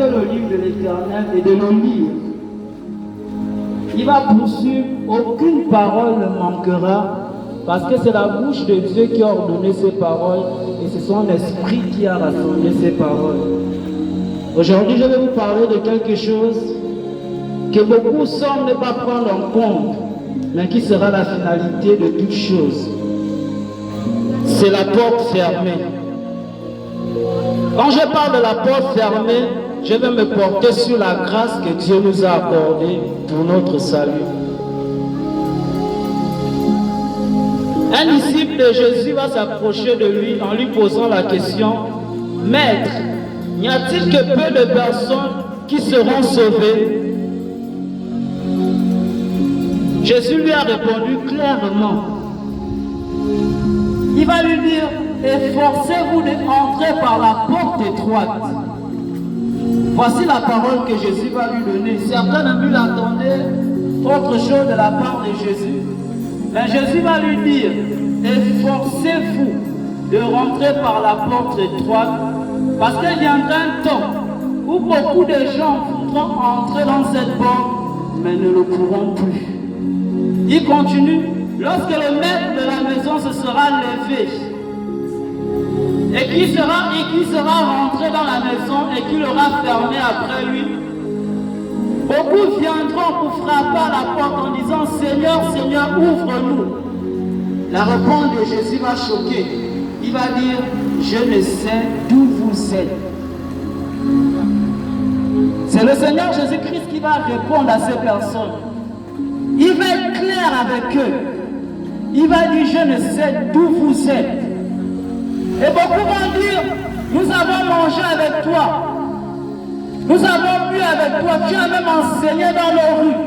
ouvrir le livre de l'Éternel et de le lire, il va poursuivre, aucune parole ne manquera, parce que c'est la bouche de Dieu qui a ordonné ces paroles et c'est son esprit qui a rassemblé ces paroles. Aujourd'hui, je vais vous parler de quelque chose que beaucoup semblent ne pas prendre en compte, mais qui sera la finalité de toute chose. C'est la porte fermée. Quand je parle de la porte fermée, je vais me porter sur la grâce que Dieu nous a accordée pour notre salut. Un disciple de Jésus va s'approcher de lui en lui posant la question: Maître, n'y a-t-il que peu de personnes qui seront sauvées? Jésus lui a répondu clairement. Il va lui dire: efforcez-vous d'entrer par la porte étroite. Voici la parole que Jésus va lui donner. Certains n'ont pu l'attendaient autre chose de la part de Jésus. Mais Jésus va lui dire: efforcez-vous de rentrer par la porte étroite, parce qu'il viendra un temps où beaucoup de gens voudront entrer dans cette porte, mais ne le pourront plus. Il continue: lorsque le maître de la maison se sera levé et qui sera rentré dans la maison et qui l'aura fermé après lui, beaucoup viendront pour frapper à la porte en disant: Seigneur, Seigneur, ouvre-nous. La réponse de Jésus va choquer. Il va dire: je ne sais d'où vous êtes. C'est le Seigneur Jésus-Christ qui va répondre à ces personnes. Il va être clair avec eux. Il va dire: je ne sais d'où vous êtes. Et beaucoup vont dire: nous avons mangé avec toi. Nous avons bu avec toi. Tu as même enseigné dans nos rues.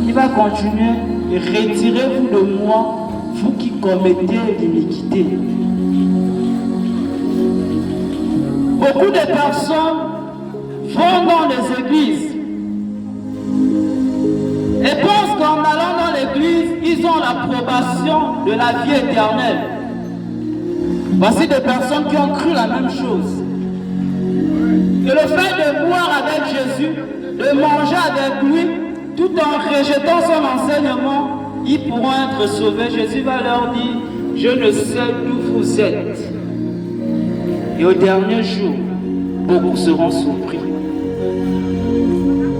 Il va continuer: retirez-vous de moi, vous qui commettez l'iniquité. Beaucoup de personnes vont dans les églises et pensent qu'en allant dans l'église, ils ont l'approbation de la vie éternelle. Voici des personnes qui ont cru la même chose. Que le fait de boire avec Jésus, de manger avec lui, tout en rejetant son enseignement, ils pourront être sauvés. Jésus va leur dire: je ne sais d'où vous êtes. Et au dernier jour, beaucoup seront surpris.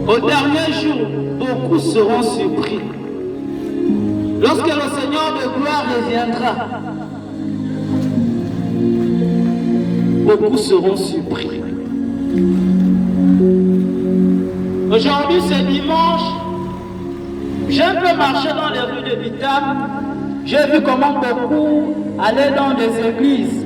Au dernier jour, beaucoup seront surpris. Lorsque le Seigneur de gloire reviendra, beaucoup seront surpris. Aujourd'hui, c'est dimanche. J'ai un peu marché dans les rues de Vitam. J'ai vu comment beaucoup allaient dans des églises.